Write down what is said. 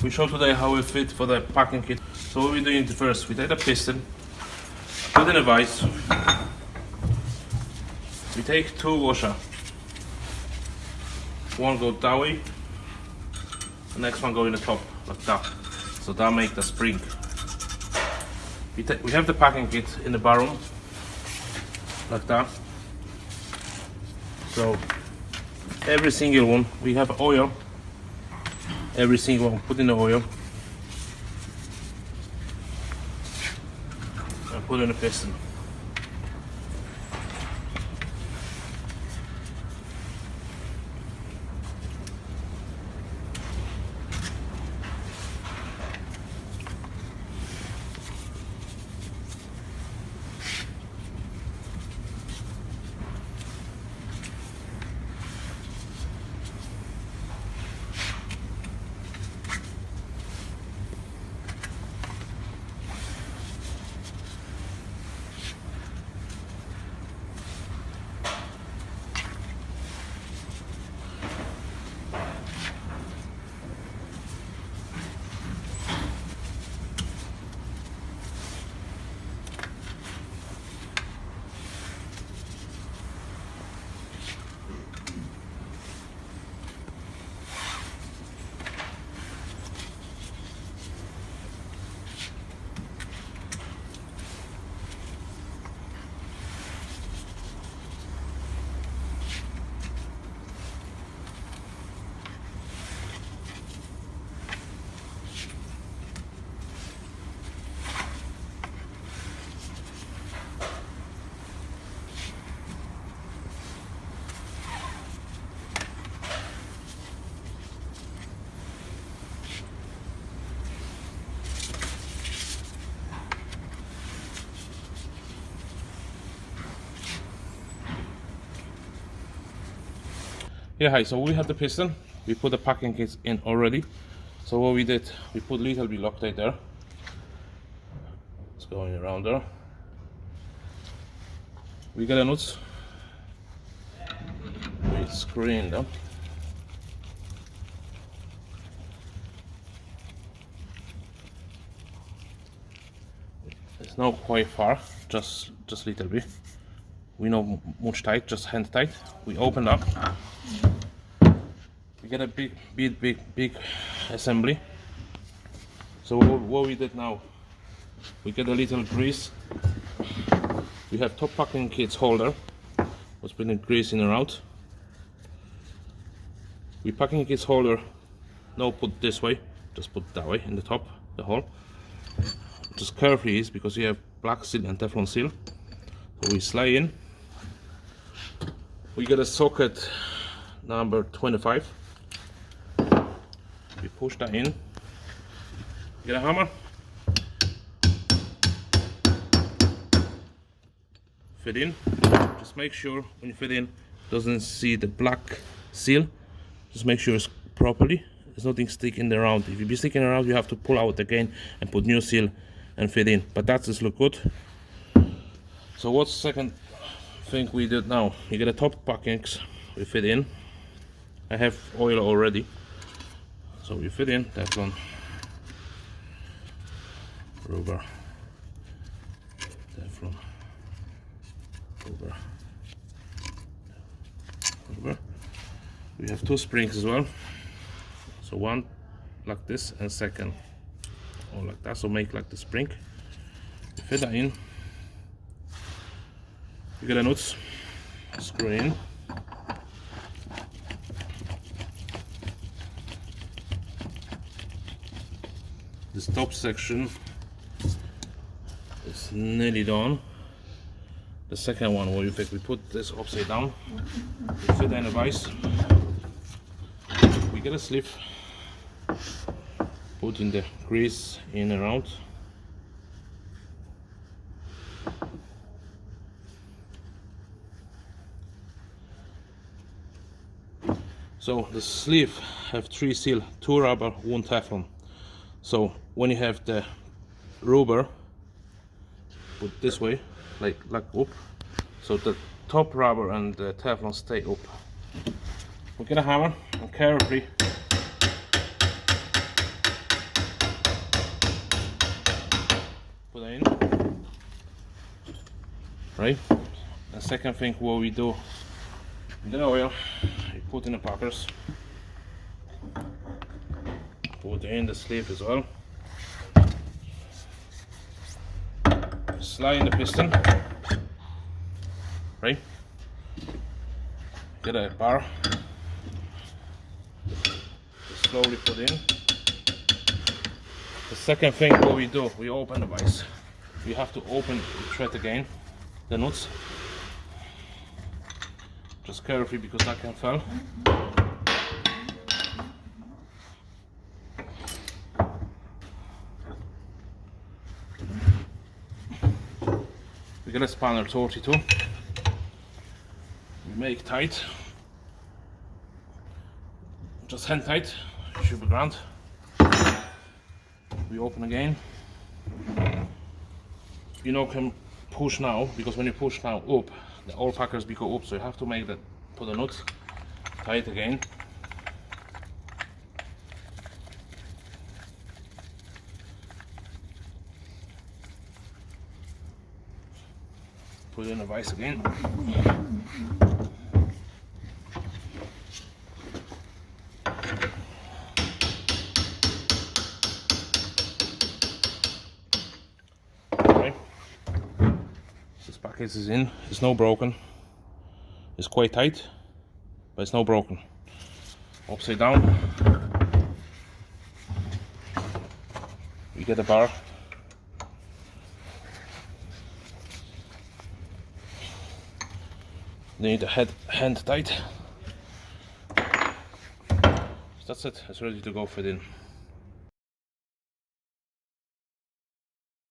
We show today how we fit for the packing kit. So what we're doing first, we take the piston, put in a vise, we take two washer, one go that way, the next one go in the top, like that. So that makes the spring. We have the packing kit in the barroom, like that. So every single one, we have oil. Every single one, put in the oil and put in the piston. Yeah, hi, so we have the piston, we put the packing kits in already. So what we did, we put little bit Loctite there. It's going around there. We got a nuts, we screw in them. It's not quite far, just little bit. We know much tight, just hand tight. We open up. We get a big assembly. So what we did now, we get a little grease. We have top packing kits holder. Let's put the grease in and out. We packing kits holder, no put this way, just put that way in the top, the hole. Just carefully is because you have black seal and Teflon seal. So we slide in. We get a socket number 25. We push that in. Get a hammer. Fit in. Just make sure when you fit in, doesn't see the black seal. Just make sure it's properly. There's nothing sticking around. If you be sticking around, you have to pull out again and put new seal and fit in. But that just look good. So what's the second thing we did now? You get a top packings. We fit in. I have oil already. So we fit in that one, rubber, Teflon, rubber. We have two springs as well. So one like this and second or like that. So make like the spring. We fit that in. You get a nuts, screw in. This top section is nearly done. The second one, where we put this upside down, we fit in a vise. We get a sleeve, put in the grease in and out. So the sleeve have 3 seal, 2 rubber, 1 Teflon. So when you have the rubber, put this way, like up, so the top rubber and the Teflon stay up. We get a hammer and carefully right? The second thing what we do, the oil, you put in the packers, put in the sleeve as well, slide in the piston, right? Get a bar, slowly put in. The second thing what we do, we open the vise. We have to open the thread again, the nuts. Just carefully because that can fall. We get a spanner 32. We make tight. Just hand tight, should be grand. We open again. You know, can push now, because when you push now up, the all packers will go up, so you have to make that, put the nuts tight again. Put in the vise again. This package is in, it's no broken. It's quite tight, but it's no broken. Upside down. We get a bar. They need a hand tight. So that's it, it's ready to go fit in.